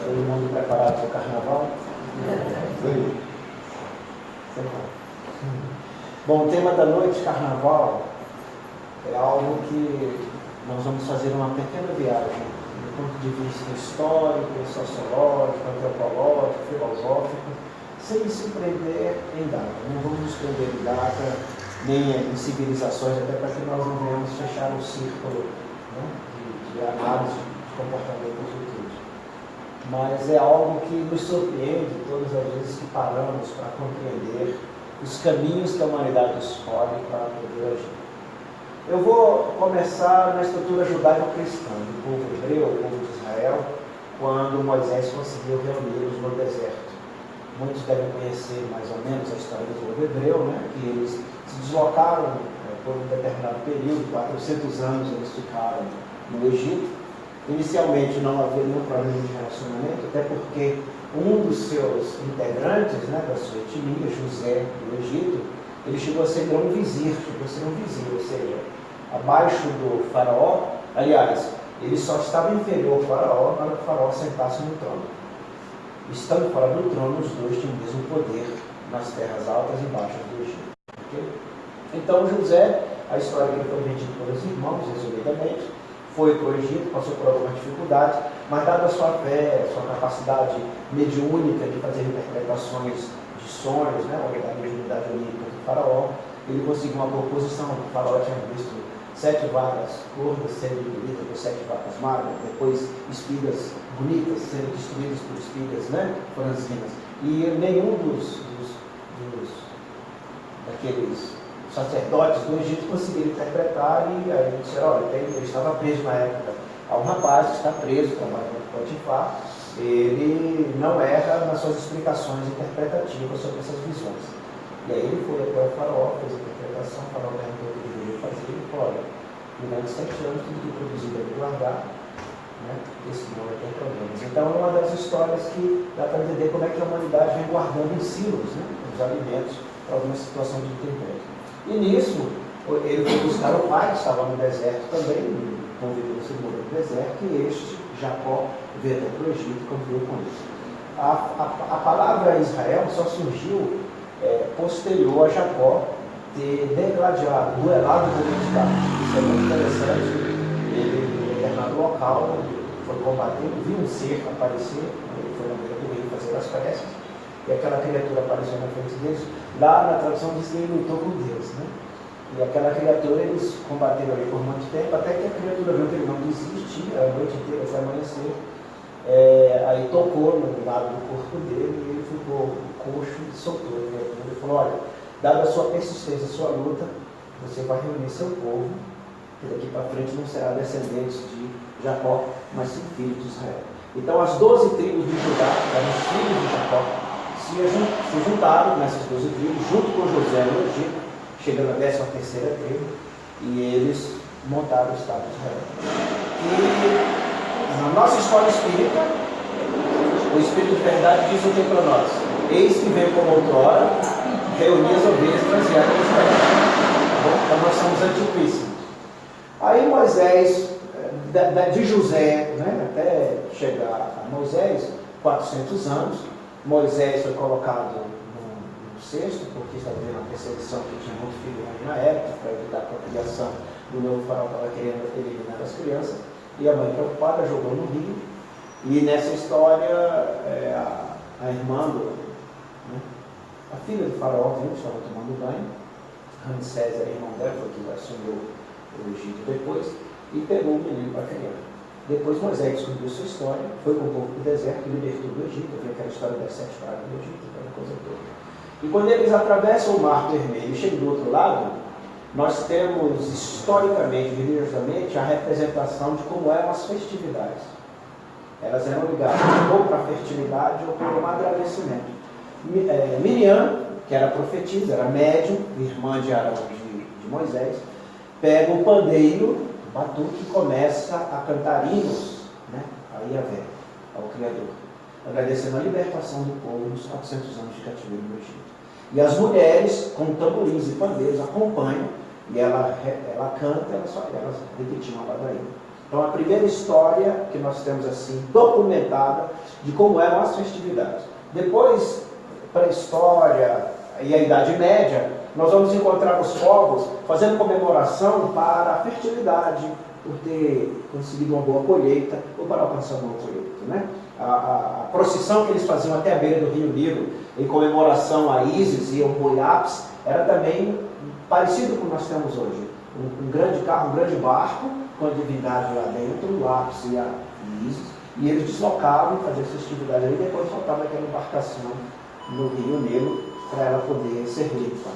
Todo mundo preparado para o carnaval? Bom, o tema da noite, carnaval, é algo que nós vamos fazer uma pequena viagem do ponto de vista histórico, sociológico, antropológico, filosófico, sem se prender em data. Não vamos nos prender em data, nem em civilizações, até para que nós não venhamos fechar um círculo, né, de análise de comportamentos futuros. Mas é algo que nos surpreende todas as vezes que paramos para compreender os caminhos que a humanidade escolhe para poder agir. Eu vou começar na estrutura judaico-cristã, do povo hebreu, do povo de Israel, quando Moisés conseguiu reuni-los no deserto. Muitos devem conhecer mais ou menos a história do povo hebreu, né? Que eles se deslocaram por um determinado período, 400 anos eles ficaram no Egito. Inicialmente não havia nenhum problema de relacionamento, até porque um dos seus integrantes, né, da sua etnia, José do Egito, ele chegou a ser um vizir, ou seja, abaixo do faraó. Aliás, ele só estava inferior ao faraó para que o faraó sentasse no trono. Estando fora do trono, os dois tinham o mesmo poder nas terras altas e baixas do Egito. Okay? Então José, a história que ele foi vendido pelos irmãos, resumidamente, foi para o Egito, passou por algumas dificuldades, mas dada a sua fé, a sua capacidade mediúnica de fazer interpretações de sonhos, né, a mediunidade olímpica do faraó, ele conseguiu uma boa posição. O faraó tinha visto 7 vacas gordas sendo engolidas por 7 vacas magras, depois espigas bonitas sendo destruídas por espigas, né, franzinas. E nenhum daqueles sacerdotes do Egito conseguiram interpretar, e aí disseram, olha, ele estava preso na época. Há um rapaz que está preso, trabalhando com Potifar, ele não erra nas suas explicações interpretativas sobre essas visões. E aí ele foi até o faraó, fez a interpretação, o faraó perguntou o que ele deveria fazer, ele falou, olha, durante 7 anos tudo que produzir deve guardar, né? Esse não vai ter problemas. Então é uma das histórias que dá para entender como é que a humanidade vem guardando em silos, né, os alimentos para alguma situação de intempérie. E nisso, ele foi buscar o pai, que estava no deserto também, convidou a se morar no deserto, e este, Jacó, veio até para o Egito e conviveu com ele. A palavra Israel só surgiu posterior a Jacó ter degladiado, duelado com o Midian. Isso é muito interessante. Ele, em determinado local, foi combater, viu um ser aparecer, ele foi na beira do rio fazer as preces, e aquela criatura apareceu na frente deles. Lá na tradução diz que ele lutou com Deus, né? E aquela criatura, eles combateram ali por muito tempo, até que a criatura viu que ele não desistia, a noite inteira até amanhecer. Aí tocou no lado do corpo dele e ele ficou coxo e soltou. Ele falou, olha, dada a sua persistência, a sua luta, você vai reunir seu povo, e daqui para frente não será descendente de Jacó, mas sim filho de Israel. Então as 12 tribos de Judá, eram os filhos de Jacó, se juntaram nessas 12 tribos, junto com José no Egito, chegando à 13ª tribo, e eles montaram o Estado de Israel. E na nossa escola espírita, o Espírito de Verdade diz o que para nós? Eis que veio como outrora, reunir as ovelhas transviadas de Israel. Então nós somos antiquíssimos. Aí Moisés, de José, né, até chegar a Moisés, 400 anos, Moisés foi colocado no cesto, porque estava vendo uma perseguição que tinha muito filho na época, para evitar a procriação do novo faraó, estava querendo eliminar as crianças, e a mãe preocupada jogou no rio. E nessa história, a irmã, né, a filha do faraó, viu, estava tomando banho. Ramsés era irmão dela, foi que assumiu o Egito depois, e pegou o menino para criar. Depois Moisés descobriu sua história, foi com o povo para o deserto, libertou do Egito, viu aquela história das 7 pragas do Egito, aquela coisa toda. E quando eles atravessam o Mar Vermelho e chegam do outro lado, nós temos historicamente, religiosamente, a representação de como eram as festividades. Elas eram ligadas ou para a fertilidade ou para um agradecimento. Miriam, que era profetisa, era médium, irmã de Arão de Moisés, pega o pandeiro, o batuque, e começa a cantar hinos, né, a Yahvé, ao Criador, agradecendo a libertação do povo nos 400 anos de cativeiro no Egito. E as mulheres, com tamborins e pandeiros, acompanham, e ela canta, elas repetiam a ladainha. Então, a primeira história que nós temos assim documentada de como eram as festividades. Depois, pré-história e a Idade Média, nós vamos encontrar os povos fazendo comemoração para a fertilidade, por ter conseguido uma boa colheita ou para alcançar uma boa colheita, né? A procissão que eles faziam até a beira do Rio Nilo, em comemoração a Ísis e ao boi Apis, era também parecido com o que nós temos hoje. Um grande carro, um grande barco, com a divindade lá dentro, o Apis e a Ísis, e eles deslocavam, faziam essa festividade ali, e depois soltavam aquela embarcação no Rio Nilo para ela poder ser limpa.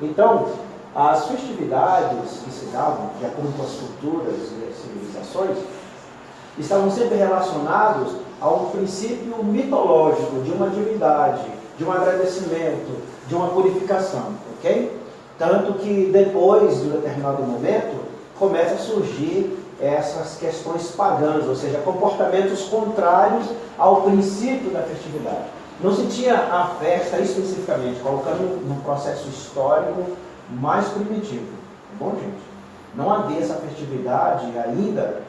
Então, as festividades que se davam, de acordo com as culturas e as civilizações, estavam sempre relacionados a um princípio mitológico de uma divindade, de um agradecimento, de uma purificação, ok? Tanto que depois de um determinado momento, começa a surgir essas questões pagãs, ou seja, comportamentos contrários ao princípio da festividade. Não se tinha a festa especificamente, colocando num processo histórico mais primitivo. Bom, gente, não havia essa festividade ainda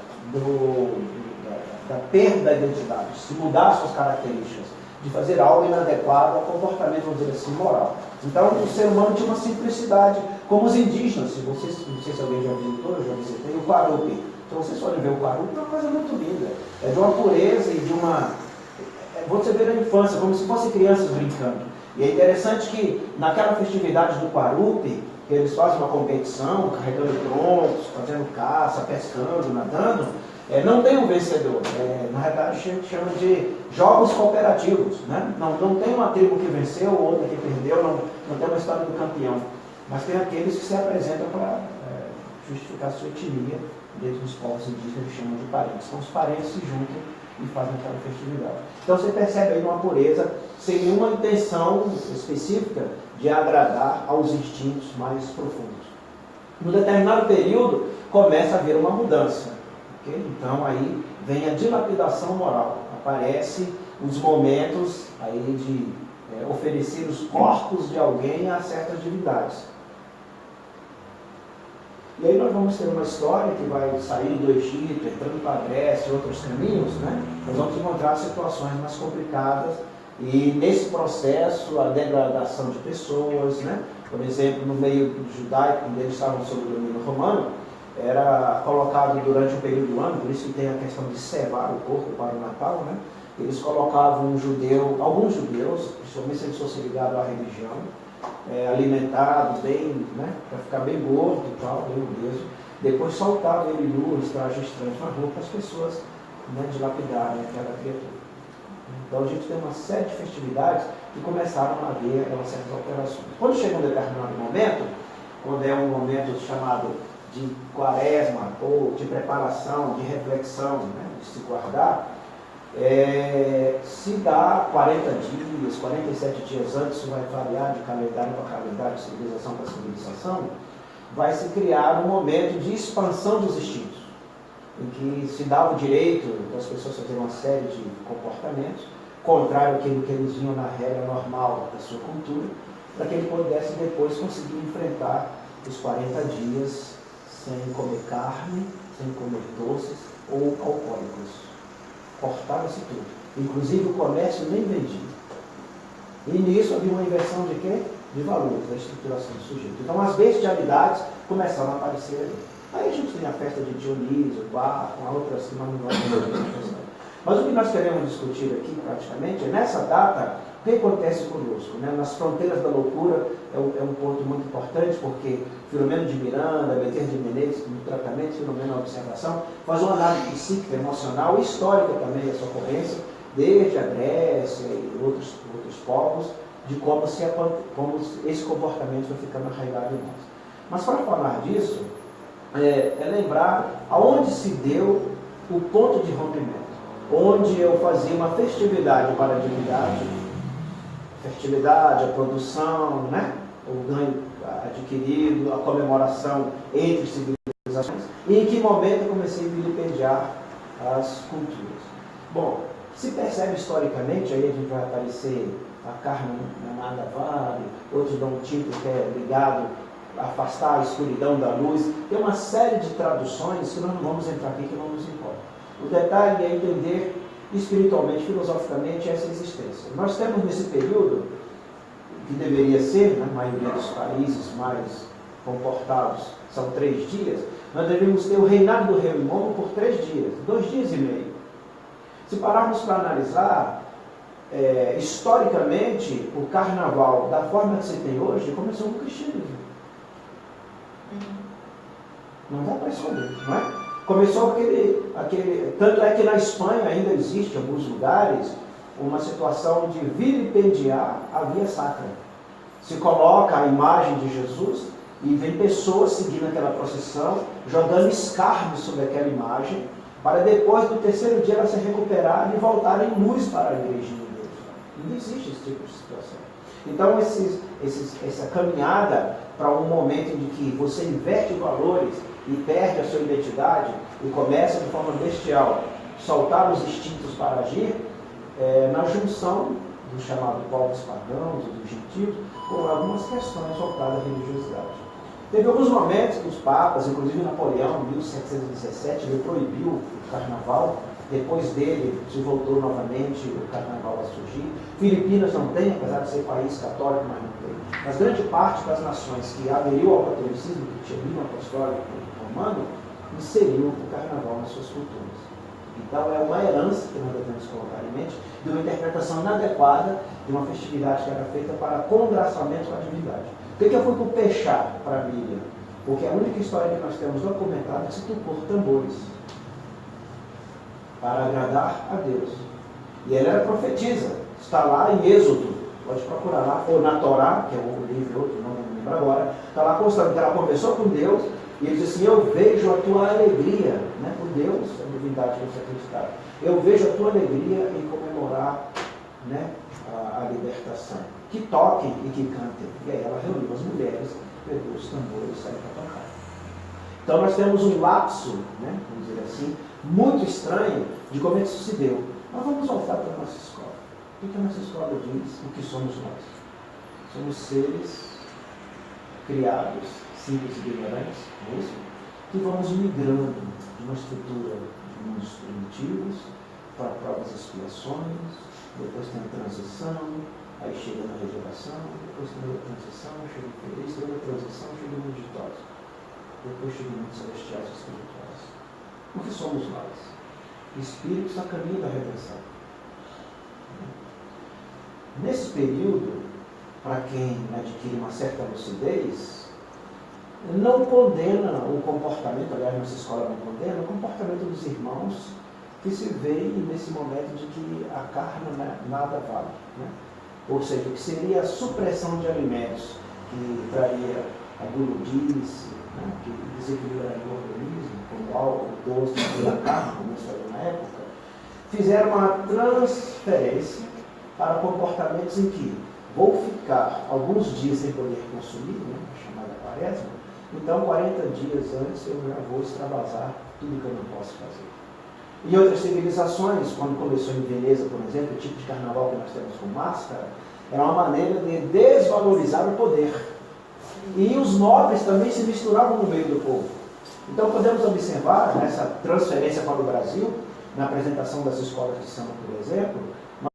da perda da identidade, se mudar suas características, de fazer algo inadequado ao comportamento, vamos dizer assim, moral. Então, o ser humano tinha uma simplicidade, como os indígenas. Se vocês, não sei se alguém já visitou, eu já visitei o Guarupi. Se vocês forem ver o Guarupi, é uma coisa muito linda. É de uma pureza e de uma... Você vê na infância, como se fossem crianças brincando. E é interessante que naquela festividade do Guarupi, que eles fazem uma competição, carregando troncos, fazendo caça, pescando, nadando, não tem um vencedor. Na verdade, a gente chama de jogos cooperativos, né? Não tem uma tribo que venceu, outra que perdeu, não tem uma história do campeão. Mas tem aqueles que se apresentam para justificar sua etnia dentro dos povos indígenas que chamam de parentes. Então, os parentes se juntam e fazem aquela festividade. Então, você percebe aí uma pureza sem nenhuma intenção específica de agradar aos instintos mais profundos. No determinado período, começa a haver uma mudança. Okay? Então aí vem a dilapidação moral, aparece os momentos aí de oferecer os corpos de alguém a certas divindades. E aí nós vamos ter uma história que vai sair do Egito, entrando para a Grécia e outros caminhos, né? Nós vamos encontrar situações mais complicadas e nesse processo a degradação de pessoas, né? Por exemplo, no meio judaico, quando eles estavam sob o domínio romano, era colocado durante um período do ano, por isso que tem a questão de cevar o corpo para o Natal, né? Eles colocavam alguns judeus, principalmente se eles fossem ligados à religião, alimentado bem, né? Para ficar bem gordo e tal, bem obeso. Depois soltavam ele nu, em traje estranho na rua, para as pessoas, né, dilapidarem aquela criatura. Então a gente tem uma série de festividades que começaram a haver certas alterações. Quando chega um determinado momento, quando é um momento chamado de quaresma, ou de preparação, de reflexão, né, de se guardar, se dá 40 dias, 47 dias antes, isso vai variar de calendário para calendário, de civilização para civilização, vai se criar um momento de expansão dos instintos, em que se dá o direito das pessoas fazerem uma série de comportamentos, contrário àquilo que eles vinham na regra normal da sua cultura, para que ele pudesse depois conseguir enfrentar os 40 dias sem comer carne, sem comer doces ou alcoólicos. Cortava-se tudo. Inclusive o comércio nem vendia. E nisso havia uma inversão de quê? De valores, da estruturação do sujeito. Então as bestialidades começaram a aparecer ali. Aí a gente tem a festa de Dionísio, Bar, com outras que não vamos ver. Mas o que nós queremos discutir aqui praticamente é nessa data o que acontece conosco, né? Nas fronteiras da loucura é um ponto muito importante, porque Filomeno de Miranda, Bezerra de Menezes, no tratamento, Filomeno na observação, faz uma análise psíquica, emocional e histórica também dessa ocorrência, desde a Grécia e outros povos, de como esse comportamento foi ficando arraigado em nós. Mas para falar disso, é lembrar aonde se deu o ponto de rompimento, onde eu fazia uma festividade para a divindade, fertilidade, a produção, né? O ganho adquirido, a comemoração entre civilizações, e em que momento eu comecei a vilipendiar as culturas. Bom, se percebe historicamente, aí a gente vai aparecer a carne na Vale, outros dão um título que é ligado afastar a escuridão da luz. Tem uma série de traduções que nós não vamos entrar aqui, que não nos importa. O detalhe é entender espiritualmente, filosoficamente, essa existência. Nós temos nesse período, que deveria ser, na maioria dos países mais comportados, são 3 dias, nós deveríamos ter o reinado do rei Momo por 3 dias, 2 dias e meio. Se pararmos para analisar, historicamente, o carnaval, da forma que se tem hoje, começou no cristianismo. Não dá para esconder, não é? Começou aquele... Tanto é que na Espanha ainda existe, em alguns lugares, uma situação de vilipendiar a via sacra. Se coloca a imagem de Jesus e vem pessoas seguindo aquela procissão, jogando escárnio sobre aquela imagem, para depois do 3º dia ela se recuperar e voltar em luz para a igrejinha de Deus. Não existe esse tipo de situação. Então essa caminhada para um momento em que você inverte valores e perde a sua identidade e começa de forma bestial soltar os instintos para agir, na junção do chamado povos pagãos e dos gentios, com algumas questões voltadas à religiosidade. Teve alguns momentos que os papas, inclusive Napoleão, em 1717, ele proibiu o carnaval. Depois dele, se voltou novamente o carnaval a surgir. Filipinas não tem, apesar de ser país católico, mas não tem. Mas grande parte das nações que aderiu ao catolicismo, que tinha livro apostólico romano, inseriu o carnaval nas suas culturas. Então é uma herança que nós devemos colocar em mente de uma interpretação inadequada de uma festividade que era feita para congraçamento com a divindade. Por que eu fui com o Pechá para a Bíblia? Porque a única história que nós temos documentada é que se tocou tambores para agradar a Deus. E ele era profetisa. Está lá em Êxodo, pode procurar lá, ou na Torá, que é o livro, outro nome não lembro agora, está lá constando que ela conversou com Deus, e ele disse assim: eu vejo a tua alegria, né, por Deus, a divindade que você acreditava. Eu vejo a tua alegria em comemorar, né, a libertação. Que toquem e que cantem. E aí ela reuniu as mulheres, pegou os tambores e saiu para tocar. Então nós temos um lapso, né, vamos dizer assim, muito estranho de como é que isso se deu. Mas vamos voltar para a nossa escola. O que a nossa escola diz? O que somos nós? Somos seres criados, simples e ignorantes, não é isso? Que vamos migrando de uma estrutura de mundos primitivos para provas e expiações, depois tem a transição, aí chega na regeneração, depois tem a transição, chega o feliz, tem a transição, chega o mundo ditoso, depois chega o mundo celestiais e espirituais. O que somos nós? Espíritos a caminho da redenção. Nesse período, para quem adquire uma certa lucidez, não condena o comportamento, aliás, nossa escola não condena, o comportamento dos irmãos que se veem nesse momento de que a carne nada vale. Né? Ou seja, que seria a supressão de alimentos, que traria a gulodice, né? Que desequilibraria o organismo, como álcool, doce, a carne, como isso foi na época, fizeram uma transferência para comportamentos em que vou ficar alguns dias sem poder consumir, né? A chamada quaresma, então 40 dias antes eu já vou extravasar tudo que eu não posso fazer. Em outras civilizações, quando começou em Veneza, por exemplo, o tipo de carnaval que nós temos com máscara, era uma maneira de desvalorizar o poder. E os nobres também se misturavam no meio do povo. Então podemos observar nessa transferência para o Brasil, na apresentação das escolas de samba, por exemplo,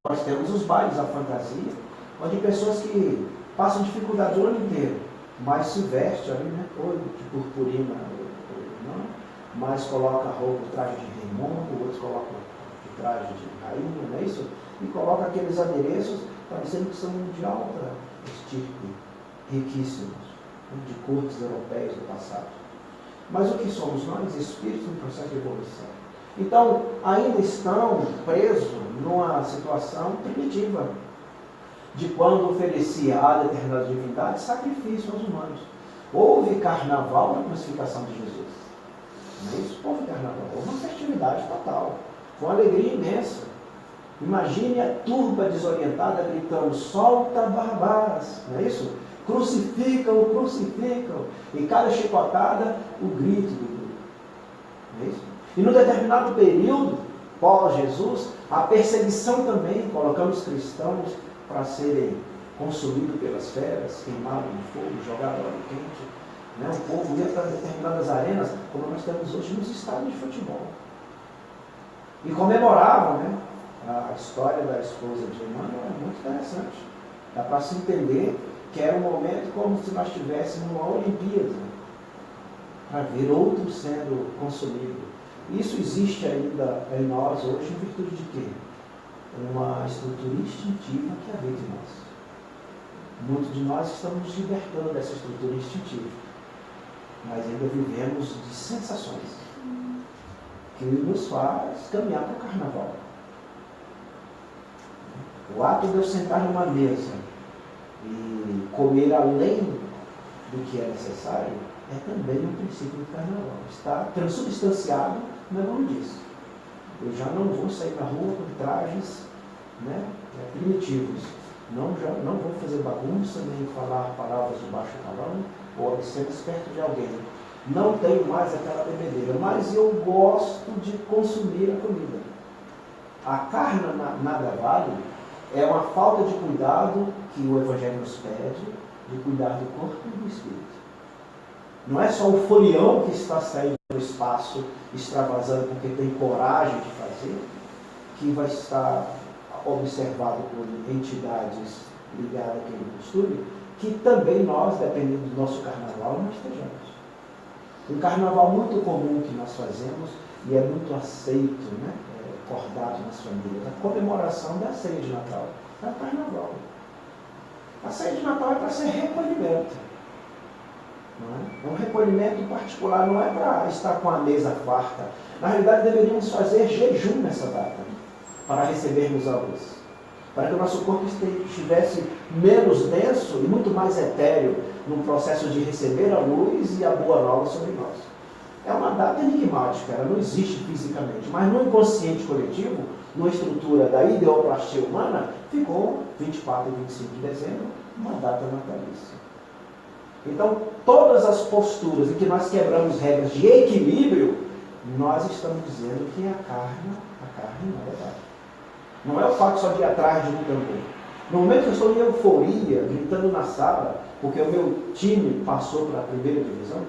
nós temos os bailes, a fantasia, onde pessoas que passam dificuldade o ano inteiro, mas se veste ali, né, todo de purpurina, não? Mas coloca roupa, traje de Raimundo, outros colocam o traje de rainha, não é isso? E coloca aqueles adereços parecendo que são de alta estirpe, riquíssimos, de cortes europeias do passado. Mas o que somos nós? Espíritos em processo de evolução. Então, ainda estão presos numa situação primitiva, de quando oferecia a determinadas divindades sacrifício aos humanos. Houve carnaval na crucificação de Jesus. Não é isso? Houve carnaval. Houve uma festividade total. Foi uma alegria imensa. Imagine a turba desorientada gritando: solta Barrabás. Não é isso? Crucificam, crucificam. E cada chicotada, o grito do grupo. Não é isso? E num determinado período, pós-Jesus, a perseguição também, colocando os cristãos para serem consumidos pelas feras, queimados no fogo, jogados no óleo quente. Né? O povo ia para determinadas arenas, como nós temos hoje nos estádios de futebol. E comemoravam, né? A história da esposa de Emmanuel é muito interessante. Dá para se entender que era um momento como se nós estivéssemos numa Olimpíada, para ver outro sendo consumido. Isso existe ainda em nós hoje em virtude de quê? Uma estrutura instintiva que habita em nós. Muitos de nós estamos nos libertando dessa estrutura instintiva, mas ainda vivemos de sensações que nos faz caminhar para o carnaval. O ato de eu sentar numa mesa e comer além do que é necessário é também um princípio do carnaval. Está transubstanciado no nome disso. Eu já não vou sair na rua com trajes, né, primitivos. Não vou fazer bagunça, nem falar palavras de baixo calão ou obscenas perto de alguém. Não tenho mais aquela bebedeira, mas eu gosto de consumir a comida. A carne nada vale é uma falta de cuidado que o Evangelho nos pede, de cuidar do corpo e do espírito. Não é só o folião que está saindo do espaço, extravasando porque tem coragem de fazer, que vai estar observado por entidades ligadas àquele costume, que também nós, dependendo do nosso carnaval, nós estejamos. Um carnaval muito comum que nós fazemos, e é muito aceito, né, acordado nas famílias, a comemoração da ceia de Natal. É o carnaval. A ceia de Natal é para ser recolhimento. Não é? Um recolhimento particular, não é para estar com a mesa farta. Na realidade, deveríamos fazer jejum nessa data, para recebermos a luz. Para que o nosso corpo estivesse menos denso e muito mais etéreo no processo de receber a luz e a boa nova sobre nós. É uma data enigmática, ela não existe fisicamente, mas no inconsciente coletivo, numa estrutura da ideoplastia humana, ficou 24 e 25 de dezembro, uma data natalícia. Então, todas as posturas em que nós quebramos regras de equilíbrio, nós estamos dizendo que a carne não é verdade. Não é o fato só de ir atrás de um tambor. No momento que eu estou em euforia, gritando na sala, porque o meu time passou para a primeira divisão,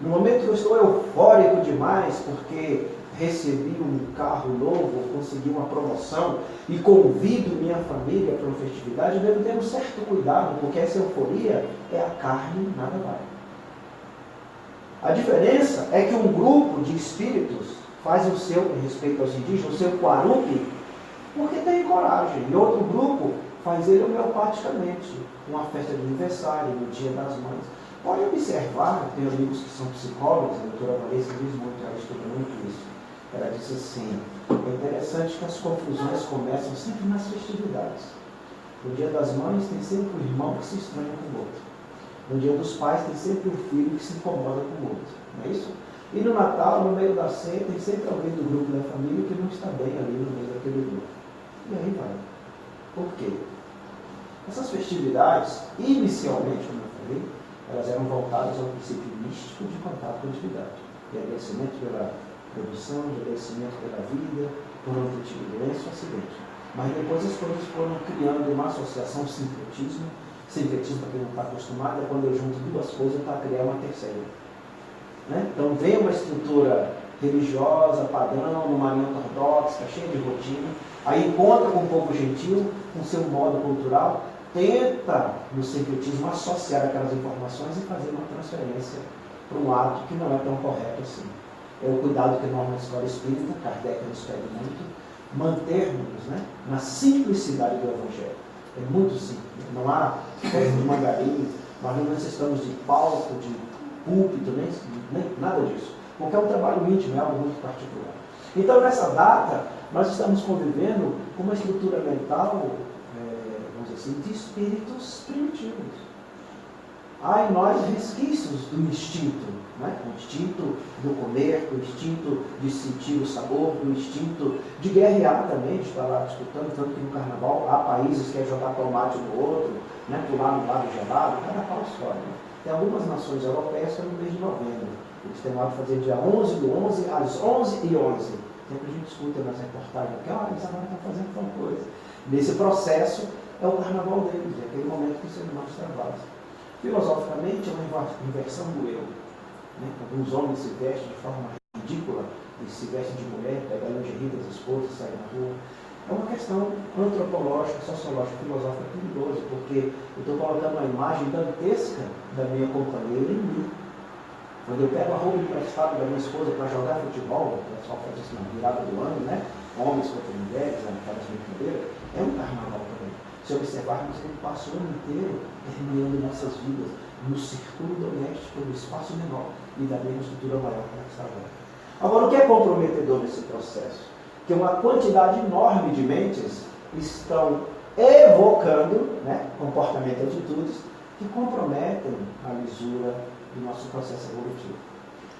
no momento que eu estou eufórico demais, porque recebi um carro novo, consegui uma promoção e convido minha família para uma festividade, eu devo ter um certo cuidado, porque essa euforia é a carne, nada vale. A diferença é que um grupo de espíritos faz o seu, em respeito aos indígenas, o seu quarupi, porque tem coragem. E outro grupo faz ele homeopaticamente, uma festa de aniversário, no Dia das Mães. Pode observar, tem amigos que são psicólogos, a doutora Vanessa diz muito, ela estuda muito isso. Ela disse assim, é interessante que as confusões começam sempre nas festividades. No Dia das Mães tem sempre um irmão que se estranha com o outro. No Dia dos Pais tem sempre um filho que se incomoda com o outro. Não é isso? E no Natal, no meio da ceia, tem sempre alguém do grupo da família que não está bem ali no meio daquele grupo. E aí vai. Por quê? Essas festividades, inicialmente, como eu falei, elas eram voltadas ao princípio místico de contato com a divindade. De agradecimento pela produção, de agradecimento pela vida, por não ter tido doença ou acidente. Mas depois as coisas foram criando uma associação, sincretismo. Sincretismo, para quem não está acostumado, é quando eu junto duas coisas para criar uma terceira. Né? Então vem uma estrutura religiosa, padrão, numa linha ortodoxa, cheia de rotina, aí encontra com um povo gentil, com seu modo cultural, tenta, no sincretismo, associar aquelas informações e fazer uma transferência para um ato que não é tão correto assim. É o cuidado que nós na escola espírita, Kardec nos pede muito, mantermos, né, na simplicidade do Evangelho. É muito simples, não há festa de mangarim, nós não necessitamos de palco, de púlpito, nem nada disso, porque é um trabalho íntimo, é algo muito particular. Então, nessa data, nós estamos convivendo com uma estrutura mental, vamos dizer assim, de espíritos primitivos. Há em nós resquícios do instinto, né? O instinto do comer, o instinto de sentir o sabor, do instinto de guerrear também, de estar lá disputando, tanto que no carnaval há países que querem jogar tomate no outro, né? Pular no lado gelado, cada qual escolhe. Tem algumas nações europeias que é no mês de novembro. Eles têm lá de fazer dia 11 do 11 às 11h11. Sempre a gente escuta nas reportagens que eles agora estão fazendo tal coisa. Nesse processo é o carnaval deles, é aquele momento que os irmãos trabalham. Filosoficamente, é uma inversão do eu. Né? Alguns homens se vestem de forma ridícula, e se vestem de mulher, pegam a lingerie das esposas, saem na rua. É uma questão antropológica, sociológica, filosófica perigosa, porque eu estou colocando uma imagem dantesca da minha companheira em mim. Quando eu pego a roupa emprestada da minha esposa para jogar futebol, o pessoal faz isso na virada do ano, né? Homens contra mulheres, aquelas brincadeiras, é um carnaval também. Se observarmos, ele passa o ano inteiro terminando nossas vidas no círculo doméstico, no espaço menor, e da mesma estrutura maior que ela está agora. Agora, o que é comprometedor nesse processo? Que uma quantidade enorme de mentes estão evocando, né, comportamento e atitudes que comprometem a lisura do nosso processo evolutivo.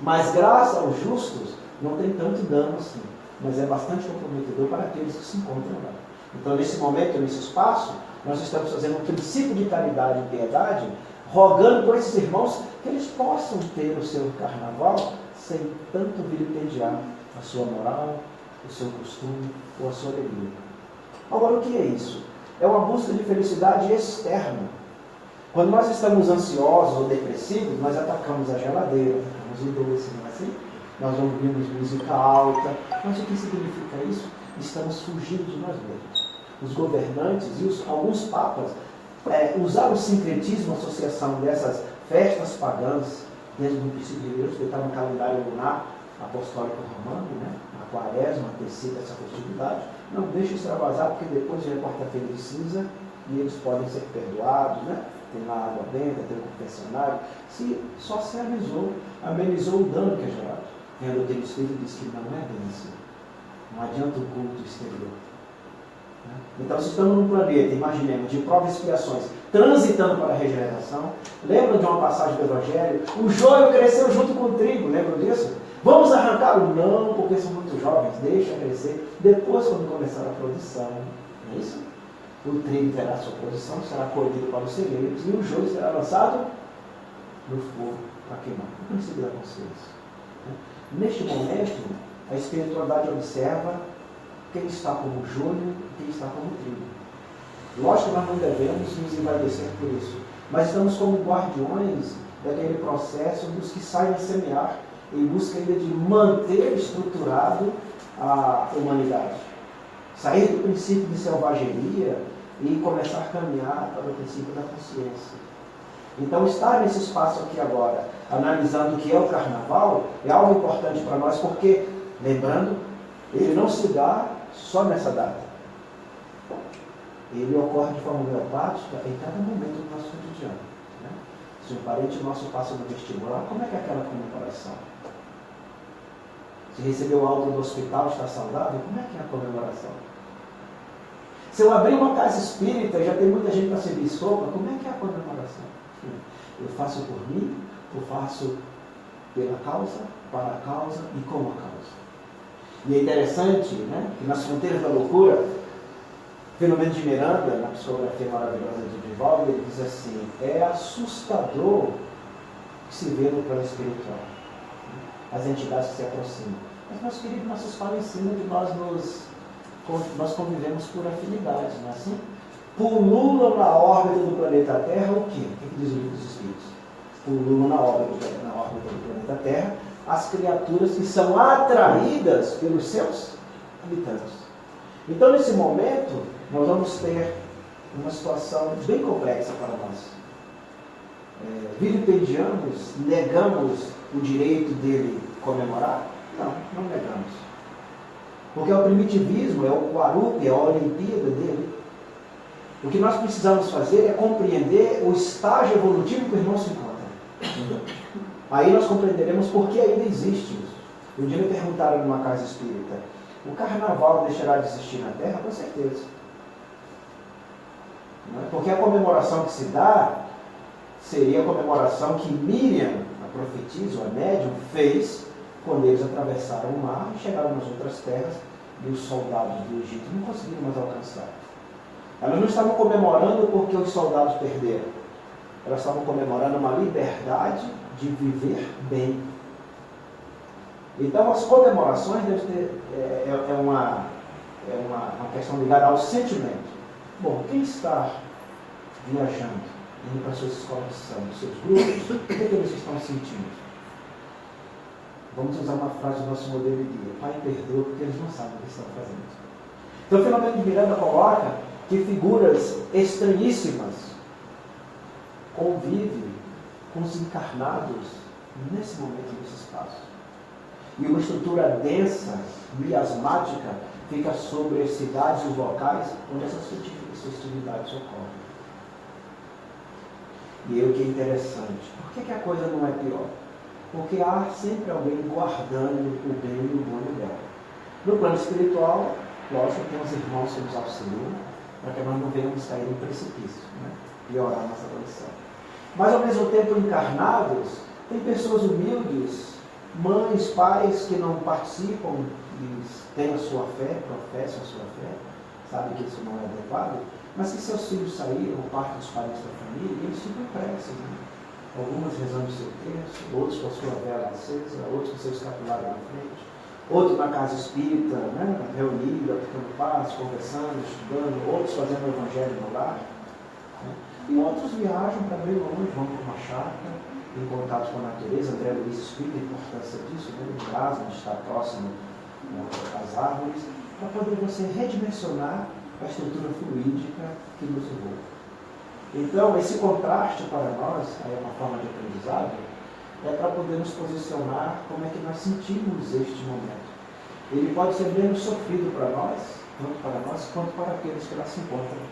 Mas graças aos justos, não tem tanto dano assim, mas é bastante comprometedor para aqueles que se encontram lá. Então, nesse momento, nesse espaço, nós estamos fazendo um princípio de caridade e piedade, rogando por esses irmãos que eles possam ter o seu carnaval sem tanto vilipendiar a sua moral, o seu costume ou a sua alegria. Agora, o que é isso? É uma busca de felicidade externa. Quando nós estamos ansiosos ou depressivos, nós atacamos a geladeira, atacamos o doce, não é assim? Nós ouvimos música alta. Mas o que significa isso? Estamos fugindo de nós mesmos. Os governantes e alguns papas usaram o sincretismo, a associação dessas festas pagãs, desde o princípio de Deus, que está no calendário lunar apostólico romano, né? A quaresma antecede essa festividade. Não deixe extravasar, porque depois já é quarta-feira de cinza e eles podem ser perdoados, né? Tem lá água benta, tem o confessionário. Se só se amenizou o dano que é gerado. E a doutrina espírita diz que não é bem assim. Não adianta o culto exterior. Então, se estamos num planeta, imaginemos, de provas e expiações, transitando para a regeneração, lembra de uma passagem do Evangelho? O joio cresceu junto com o trigo, lembra disso? Vamos arrancá-lo? Não, porque são muito jovens, deixa crescer. Depois, quando começar a produção, não é isso? O trigo terá sua produção, será colhido para os celeiros, e o joio será lançado no fogo para queimar. O princípio da consciência. Neste momento, a espiritualidade observa quem está como joio e quem está como trigo. Lógico que nós não devemos nos envaidecer por isso, mas estamos como guardiões daquele processo dos que saem a semear em busca ainda de manter estruturado a humanidade. Sair do princípio de selvageria e começar a caminhar para o princípio da consciência. Então, estar nesse espaço aqui agora, analisando o que é o carnaval, é algo importante para nós, porque, lembrando, ele não se dá só nessa data. Ele ocorre de forma homeopática em cada momento do nosso cotidiano. Né? Se um parente nosso passa no vestibular, como é que é aquela comemoração? Se recebeu alta do hospital, está saudável, como é que é a comemoração? Se eu abrir uma casa espírita, já tem muita gente para servir sopa, como é que é a comemoração? Eu faço por mim, eu faço pela causa, para a causa e com a causa. E é interessante, né, que nas fronteiras da loucura, Filomeno de Miranda, na psicografia maravilhosa de Divaldo, ele diz assim: é assustador que se vê no plano espiritual, as entidades que se aproximam. Mas, meus queridos, nossos pais ensinam que nós convivemos por afinidade, não é assim? Pululam na órbita do planeta Terra o quê? O que diz o livro dos Espíritos? Pululam na órbita do planeta Terra as criaturas que são atraídas pelos seus habitantes. Então, nesse momento, nós vamos ter uma situação bem complexa para nós. Vilipendiamos, negamos o direito dele comemorar? Não, não negamos. Porque é o primitivismo, é o Quarupi, é a Olimpíada dele. O que nós precisamos fazer é compreender o estágio evolutivo que o irmão se encontra. Aí nós compreenderemos por que ainda existe isso. Um dia me perguntaram numa casa espírita: o carnaval deixará de existir na Terra? Com certeza. Não é? Porque a comemoração que se dá seria a comemoração que Miriam, a profetisa, a médium, fez quando eles atravessaram o mar e chegaram nas outras terras e os soldados do Egito não conseguiram mais alcançar. Elas não estavam comemorando porque os soldados perderam. Elas estavam comemorando uma liberdade de viver bem. Então, as comemorações devem ter, é uma questão ligada ao sentimento. Bom, quem está viajando indo para as suas escolas de samba, seus grupos, o que eles estão sentindo? Vamos usar uma frase do nosso modelo de guia: Pai, perdoa, porque eles não sabem o que estão fazendo. Então, Filomeno de Miranda coloca que figuras estranhíssimas convivem com os encarnados nesse momento, nesse espaço. E uma estrutura densa, miasmática, fica sobre as cidades e os locais onde essas festividades ocorrem. E o que é interessante, por que a coisa não é pior? Porque há sempre alguém guardando o bem e o bom e o belo. No plano espiritual, lógico, tem os irmãos que nos auxiliam, para que nós não venhamos cair no precipício, né? Piorar a nossa condição. Mas, ao mesmo tempo, encarnados, tem pessoas humildes, mães, pais que não participam, e têm a sua fé, professam a sua fé, sabem que isso não é adequado, mas que seus filhos saíram, parte dos parentes da família, e eles ficam preces, né? Algumas rezando o seu terço, outros com a sua vela acesa, outros com seu escapulário na frente, outros na casa espírita, né? Reunidos, aplicando paz, conversando, estudando, outros fazendo o evangelho no lar, né? E outros viajam para bem longe, vão para uma chácara, em contato com a natureza. André Luiz explica a importância disso, né? No caso de estar próximo às árvores, para poder você redimensionar a estrutura fluídica que nos envolve. Então, esse contraste para nós, aí é uma forma de aprendizado, é para poder nos posicionar como é que nós sentimos este momento. Ele pode ser menos sofrido para nós, tanto para nós, quanto para aqueles que lá se encontram.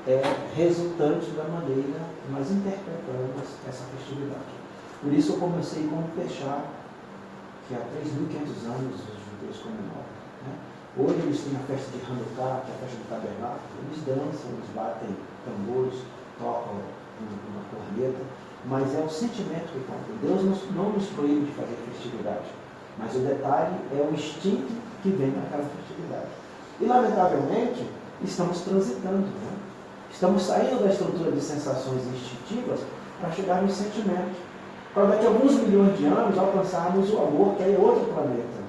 É resultante da maneira que nós interpretamos essa festividade. Por isso eu comecei com o Pechá, que há 3.500 anos os judeus comemoram, né? Hoje eles têm a festa de Hanukkah, que é a festa do tabernáculo, eles dançam, eles batem tambores, tocam uma corneta, mas é o sentimento que conta. Deus não nos proíbe de fazer festividade, mas o detalhe é o instinto que vem naquela festividade. E, lamentavelmente, estamos transitando, né? Estamos saindo da estrutura de sensações instintivas para chegar no sentimento. Para daqui a alguns milhões de anos alcançarmos o amor, que é outro planeta.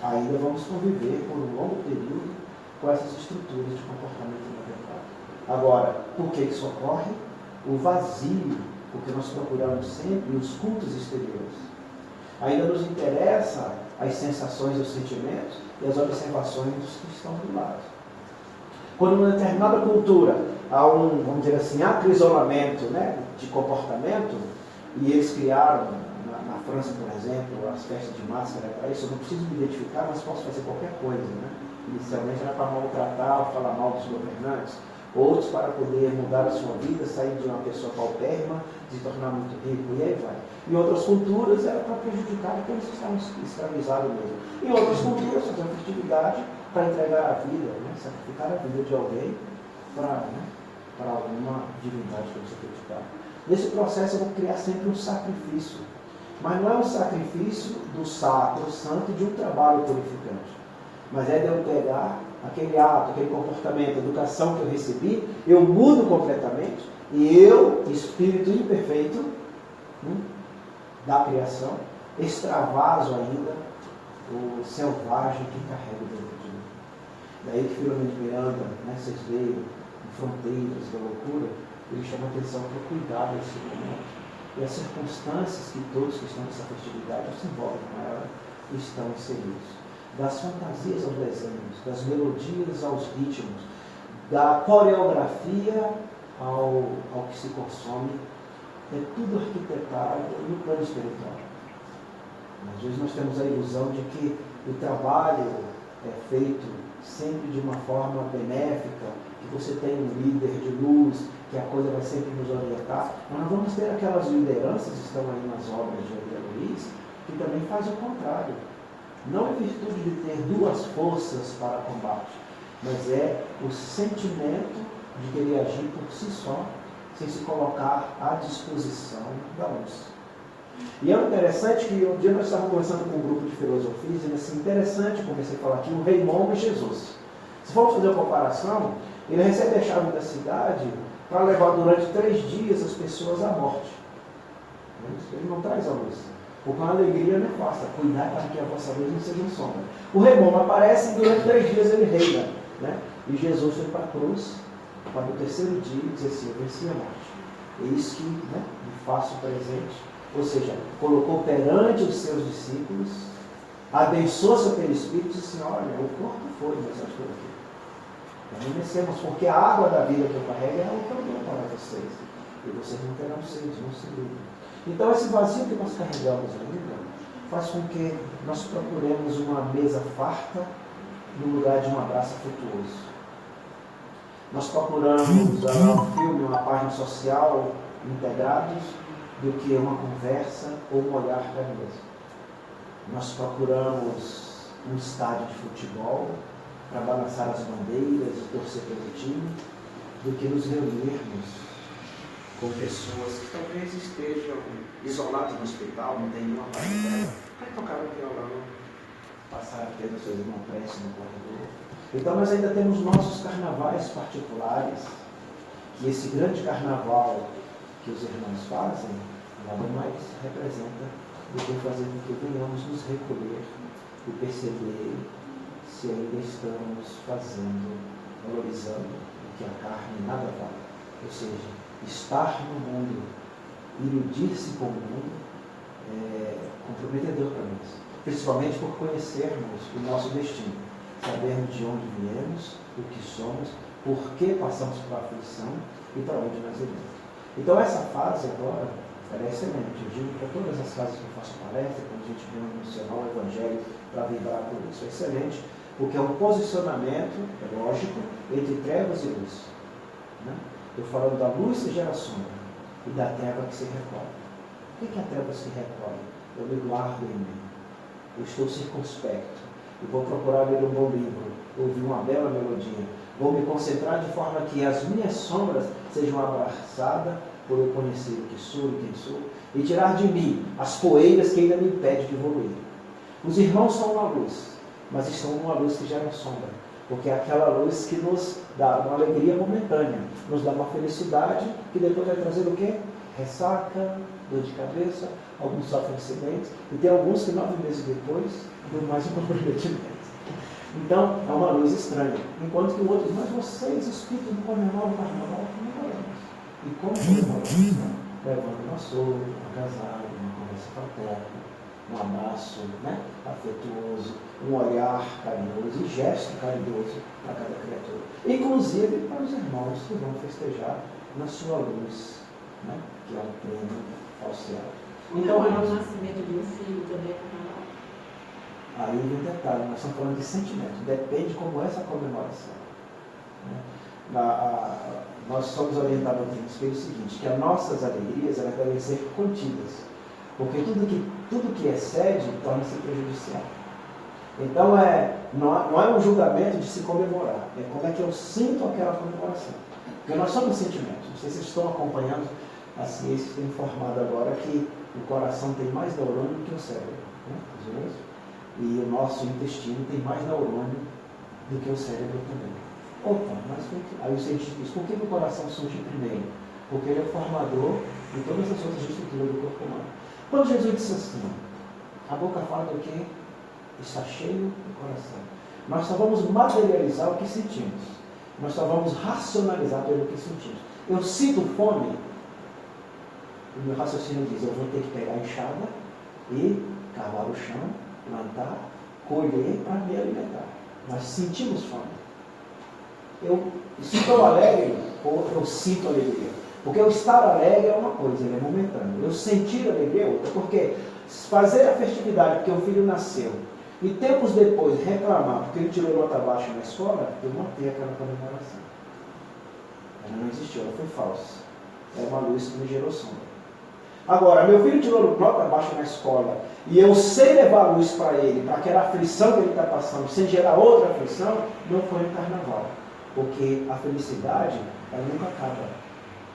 Ainda vamos conviver por um longo período com essas estruturas de comportamento inadequado. Agora, por que isso ocorre? O vazio, porque nós procuramos sempre os cultos exteriores. Ainda nos interessa as sensações e os sentimentos e as observações dos que estão do lado. Quando numa determinada cultura há vamos dizer assim, acrisolamento, né, de comportamento, e eles criaram, na França, por exemplo, as festas de máscara para isso, eu não preciso me identificar, mas posso fazer qualquer coisa, né? Inicialmente era para maltratar ou falar mal dos governantes, outros para poder mudar a sua vida, sair de uma pessoa paupérrima, se tornar muito rico, e aí vai. Em outras culturas era para prejudicar aqueles que estavam escravizados mesmo. Em outras culturas, fazer uma festividade para entregar a vida, né? Sacrificar a vida de alguém para alguma divindade que você acreditar. Nesse processo eu vou criar sempre um sacrifício. Mas não é um sacrifício do sacro, santo, de um trabalho purificante. Mas é de eu pegar aquele ato, aquele comportamento, a educação que eu recebi, eu mudo completamente, e eu, espírito imperfeito da criação, extravaso ainda o selvagem que carrego dentro de mim. Daí que Filomeno de Miranda, né, vocês veem, em Fronteiras da Loucura, ele chama atenção para o cuidado desse momento. E as circunstâncias que todos que estão nessa festividade se envolvem com ela estão inseridos. Das fantasias aos desenhos, das melodias aos ritmos, da coreografia ao que se consome, é tudo arquitetado no plano espiritual. Às vezes nós temos a ilusão de que o trabalho é feito sempre de uma forma benéfica, que você tem um líder de luz, que a coisa vai sempre nos orientar. Mas nós vamos ter aquelas lideranças, estão aí nas obras de André Luiz, que também faz o contrário. Não em virtude de ter duas forças para combate, mas é o sentimento de querer agir por si só, sem se colocar à disposição da luz. E é interessante que um dia nós estávamos conversando com um grupo de filosofia, dizendo assim, interessante, comecei a falar aqui, o rei Momo e Jesus. Se formos fazer uma comparação, ele recebe a chave da cidade para levar durante 3 dias as pessoas à morte. Ele não traz a luz. Porque uma alegria não é fácil, cuidar para que a vossa luz não seja sombra. O rei Momo aparece e durante 3 dias ele reina, né? E Jesus foi para a cruz, para no terceiro dia dizer assim, eu venci a morte. eis que, né, me faço presente. Ou seja, colocou perante os seus discípulos, abençoou-se pelo Espírito e disse assim, olha, o corpo foi, mas eu estou aqui. Permanecemos, porque a água da vida que eu carrego é o que eu dou para vocês. E vocês não terão sede, não se preocupem. Então esse vazio que nós carregamos ainda faz com que nós procuremos uma mesa farta no lugar de um abraço afetuoso. Nós procuramos um filme, uma página social integrados do que uma conversa ou um olhar carinhoso. Nós procuramos um estádio de futebol para balançar as bandeiras e torcer pelo time, do que nos reunirmos com pessoas que talvez estejam isoladas no hospital, não tem nenhuma parte dela, para tocar o violão, passar apenas fazer uma prece no corredor. Então nós ainda temos nossos carnavais particulares, que esse grande carnaval que os irmãos fazem, nada mais representa do que fazer com que venhamos nos recolher e perceber se ainda estamos fazendo, valorizando o que a carne nada vale. Ou seja, estar no mundo, iludir-se com o mundo, é comprometedor para nós. Principalmente por conhecermos o nosso destino, sabermos de onde viemos, o que somos, por que passamos por aflição e para onde nós iremos. Então essa fase agora, ela é excelente. Eu digo para todas as casas que eu faço palestra, quando a gente vem anunciar o Evangelho para vibrar por isso. É excelente, porque é um posicionamento, é lógico, entre trevas e luz. Né? Eu falando da luz que gera sombra e da treva que se recolhe. O que é a treva que se recolhe? Eu me guardo em mim. Eu estou circunspecto. Eu vou procurar ler um bom livro, ouvir uma bela melodia. Vou me concentrar de forma que as minhas sombras sejam abraçadas por eu conhecer o que sou e quem sou, e tirar de mim as poeiras que ainda me impedem de evoluir. Os irmãos são uma luz, mas estão numa luz que gera sombra, porque é aquela luz que nos dá uma alegria momentânea, nos dá uma felicidade que depois vai trazer o quê? Ressaca, dor de cabeça, alguns sofrem acidentes, e tem alguns que 9 meses depois dão mais um comprometimento. Então, é uma luz estranha. Enquanto que o outro diz, mas vocês, espíritos, não comemoram o carnaval? Comemoramos. E como comemoramos? Levando uma sopa, um agasalho, uma conversa fraterna, um abraço, né, afetuoso, um olhar carinhoso e gesto carinhoso a cada criatura. Inclusive para os irmãos que vão festejar na sua luz, né, que é um prêmio falseado. Então, o nascimento de um filho também é carnaval? Aí vem um detalhe, nós estamos falando de sentimento, depende como é essa comemoração. Né? Nós somos orientados no espelho seguinte, que as nossas alegrias elas devem ser contidas, porque tudo que excede torna-se prejudicial. Então não é um julgamento de se comemorar, é como é que eu sinto aquela comemoração. Porque nós somos sentimentos. Não sei se vocês estão acompanhando, a ciência tem informado agora que o coração tem mais neurônio do que o cérebro. Né? E o nosso intestino tem mais neurônio do que o cérebro também. Opa, mas aí o cientista diz, por que o coração surge primeiro? Porque ele é o formador de todas as outras estruturas do corpo humano. Quando Jesus disse assim, a boca fala do que está cheio do coração. Nós só vamos materializar o que sentimos. Nós só vamos racionalizar pelo que sentimos. Eu sinto fome, o meu raciocínio diz, eu vou ter que pegar a enxada e cavar o chão, plantar, colher para me alimentar. Nós sentimos fome. Se estou alegre, ou eu sinto alegria. Porque o estar alegre é uma coisa, ele é momentâneo. Eu sentir alegria é outra. Porque fazer a festividade porque o filho nasceu e tempos depois reclamar porque ele tirou nota baixa na escola, eu matei aquela comemoração. Ela não existiu, ela foi falsa. É uma luz que me gerou sombra. Agora, meu filho tirou nota baixa na escola e eu sei levar a luz para ele, para aquela aflição que ele está passando, sem gerar outra aflição, não foi um carnaval. Porque a felicidade, ela nunca acaba,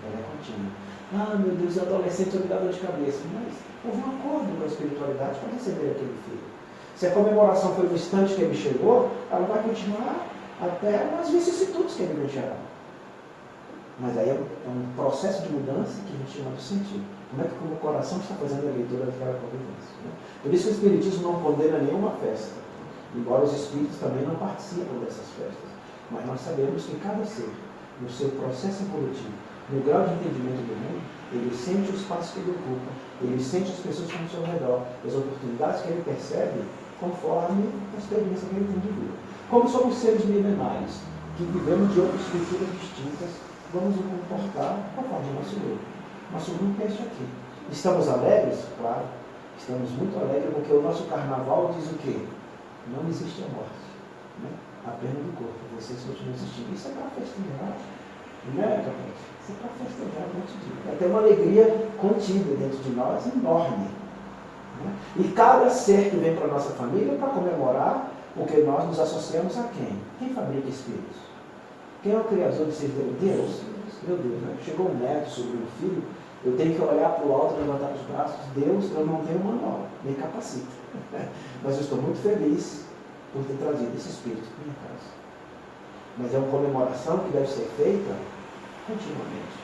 ela é contínua. Ah, meu Deus, o adolescente vai me dar dor de cabeça. Mas houve um acordo com a espiritualidade para receber aquele filho. Se a comemoração foi no instante que ele chegou, ela vai continuar até as vicissitudes que ele vai gerar. Mas aí é um processo de mudança que a gente chama de sentido. Como é que o coração está fazendo a leitura daquela convivência? Né? Por isso que o Espiritismo não condena nenhuma festa, embora os espíritos também não participam dessas festas. Mas nós sabemos que cada ser, no seu processo evolutivo, no grau de entendimento do mundo, ele sente o espaço que ele ocupa, ele sente as pessoas que estão ao seu redor, as oportunidades que ele percebe conforme a experiência que ele tem de vida. Como somos seres milenares, que vivemos de outras culturas distintas, vamos nos comportar conforme o nosso grupo. Nosso grupo é isso aqui. Estamos alegres? Claro. Estamos muito alegres porque o nosso carnaval diz o quê? Não existe a morte. Né? A pena do corpo. Vocês continuam existindo. Isso é para festejar. Não é, capaz? Isso é para festejar um monte de dia. Tem uma alegria contida dentro de nós, enorme. Né? E cada ser que vem para a nossa família é para comemorar, porque nós nos associamos a quem? Quem fabrica espíritos? Quem é o criador de seres vivos? Deus. Meu Deus, né? Chegou um neto sobre um filho, eu tenho que olhar para o alto, levantar os braços. Deus, eu não tenho manual, me capacita. Mas eu estou muito feliz por ter trazido esse espírito para minha casa. Mas é uma comemoração que deve ser feita continuamente.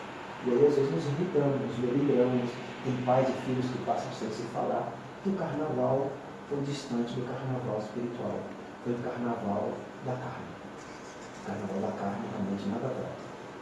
E aí às vezes nos irritamos, nos meligramos, tem pais e filhos que passam sem se falar, que o carnaval foi distante do carnaval espiritual, foi o carnaval da carne. O carnaval da carne realmente nada dá.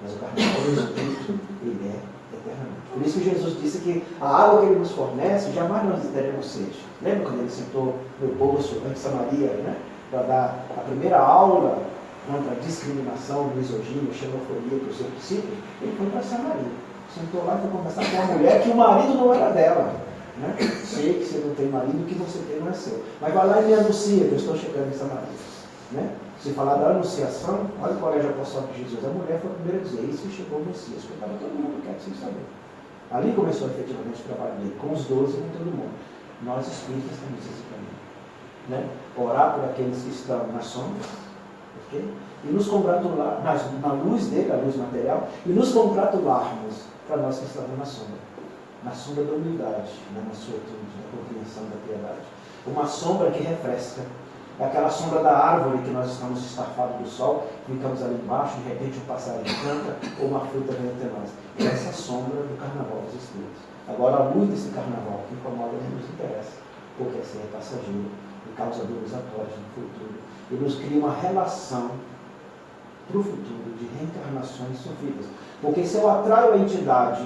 Mas o carnaval do espírito, ele é eternamente. Por isso que Jesus disse que a água que ele nos fornece, jamais nós teremos sede. Lembra quando ele sentou no poço em Samaria, né? Para dar a primeira aula contra a discriminação, misoginia, xenofobia para os seus discípulos? Ele foi para Samaria. Sentou lá e foi conversar com uma mulher que o marido não era dela. Né? Sei que você não tem marido, o que você tem não é seu. Mas vai lá e me anuncia que eu estou chegando em Samaria. Né? Se falar da anunciação, olha o colégio apostólico de Jesus. A mulher foi a primeira a dizer isso e chegou o Messias. Porque estava todo mundo quer sem saber. Ali começou efetivamente o trabalho dele, com os 12 e com todo mundo. Nós espíritas temos esse caminho. Né? Orar por aqueles que estão nas sombras, okay? E nos congratular, na luz dele, a luz material, e nos congratularmos para nós que estamos na sombra da humildade, na mansuetude, da compreensão da piedade. Uma sombra que refresca. É aquela sombra da árvore que nós estamos estafados do sol, ficamos ali embaixo, de repente um passarinho canta, ou uma fruta vem até nós. Essa é a sombra do carnaval dos espíritos. Agora, a luz desse carnaval que incomoda não nos interessa, porque assim é passageiro e causa dores atórias no futuro. E nos cria uma relação para o futuro de reencarnações sofridas. Porque se eu atraio a entidade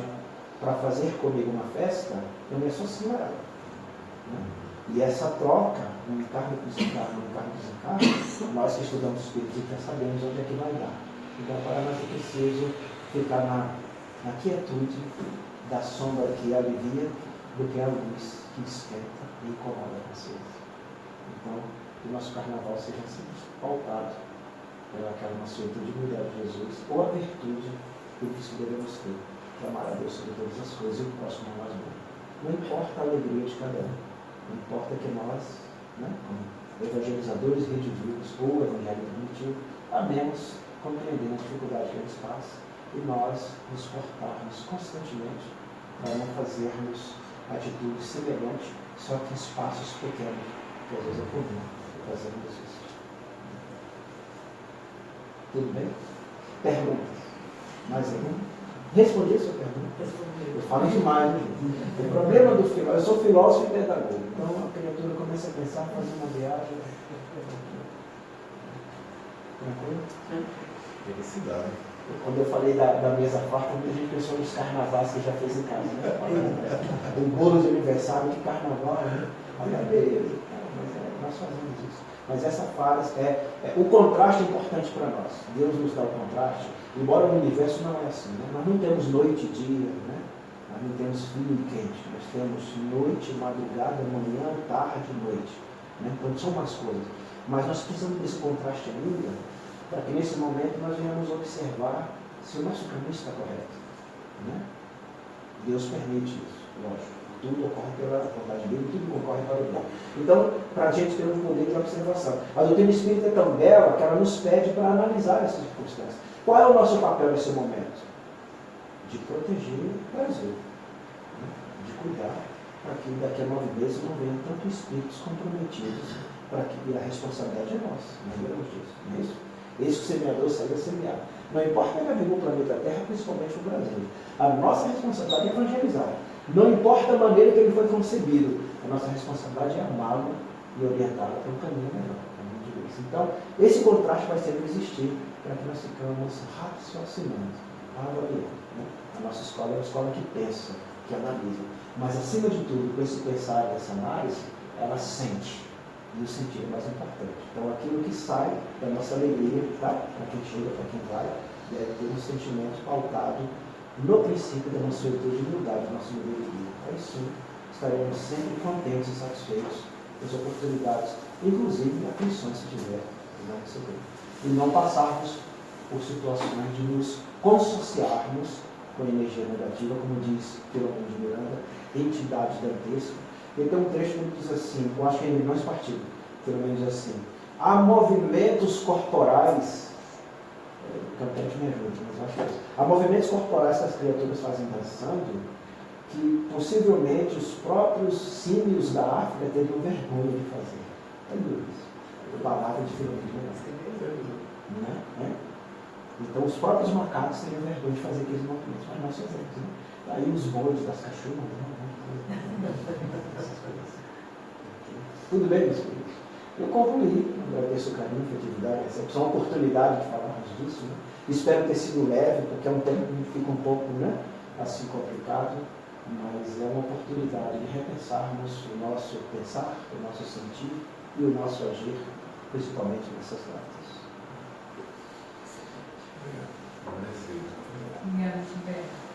para fazer comigo uma festa, eu me associo a ela. Né? E essa troca, um encarno que desencarna, um encarno que desencarna, nós que estudamos espíritos já sabemos onde é que vai dar. Então, para nós é preciso ficar na quietude da sombra que alivia do que a luz que desperta e incomoda a consciência. Então, que o nosso carnaval seja sempre pautado pelaquela mansuetude de mulher de Jesus, ou a virtude do que devemos ter, que amar a Deus sobre todas as coisas e o próximo a nós mesmos. Não importa a alegria de cada um, não importa que nós, né, como evangelizadores redividos ou evangelho primitivo, amemos compreendendo a dificuldade que eles passam e nós nos portarmos constantemente para não fazermos atitudes semelhantes, só que em espaços pequenos, que às vezes é comum fazermos isso. Tudo bem? Perguntas? Mais alguma? Respondi a sua pergunta. Eu falo demais, né, gente? O problema do filósofo, eu sou filósofo e pedagogo, então a criatura começa a pensar, fazer uma viagem. Tranquilo? Felicidade. Quando eu falei da mesa farta, a gente pensou nos carnavais que já fez em casa. Né? Um bolo de aniversário de carnaval, né? Olha beleza, mas nós fazemos isso. Mas essa fase o contraste é importante para nós. Deus nos dá o contraste, embora no universo não é assim. Né? Nós não temos noite e dia, né? Nós não temos frio e quente. Nós temos noite, madrugada, manhã, tarde e noite. Né? Então são mais coisas. Mas nós precisamos desse contraste ainda, para que nesse momento nós venhamos observar se o nosso caminho está correto. Né? Deus permite isso, lógico. Tudo ocorre pela vontade dele, tudo ocorre para o bem. Então, para a gente ter um poder de observação. A doutrina espírita é tão bela que ela nos pede para analisar essas circunstâncias. Qual é o nosso papel nesse momento? De proteger o Brasil. Né? De cuidar para que daqui a 9 meses não venham tantos espíritos comprometidos para que a responsabilidade é nossa. Lembramos disso, não é isso? Esse que o semeador saiu a semear. Não importa ele vir no planeta Terra, principalmente no Brasil. A nossa responsabilidade é evangelizar. Não importa a maneira que ele foi concebido. A nossa responsabilidade é amá-lo e orientá-lo para um caminho melhor. Caminho de luz. Então, esse contraste vai sempre existir para que nós ficamos raciocinando. avaliando. Né? A nossa escola é uma escola que pensa, que analisa. Mas, acima de tudo, com esse pensar e essa análise, ela sente. E o sentir é mais importante. Então, aquilo que sai da nossa alegria, tá? Para quem chega, para quem vai, deve ter um sentimento pautado no princípio da nossa virtude de humildade, do nosso nível de vida. Aí sim, estaremos sempre contentes e satisfeitos com as oportunidades, inclusive aflições se tiver, não receber. E não passarmos por situações de nos consociarmos com a energia negativa, como diz Filomeno de Miranda, entidade dantesca. Então, um trecho que diz assim, eu acho que é em Irmãos Partido, Filomeno diz assim: há movimentos corporais, o cantante me ajuda, mas eu acho que é isso. Há movimentos corporais que as criaturas fazem dançando, que possivelmente os próprios símios da África teriam vergonha de fazer. Olha isso. A palavra de Filomeno de Miranda. Né? Então, os próprios macacos teriam vergonha de fazer aqueles movimentos, mas nós fazemos. Né? Aí os bois das cachorras, essas coisas. Tudo bem, meus queridos? Eu concluí, agradeço o carinho, a afetividade, a recepção, a oportunidade de falarmos disso. Né? Espero ter sido leve, porque é um tempo que fica um pouco, né, assim complicado, mas é uma oportunidade de repensarmos o nosso pensar, o nosso sentir e o nosso agir, principalmente nessas datas. Obrigado. Obrigada, Gilberto.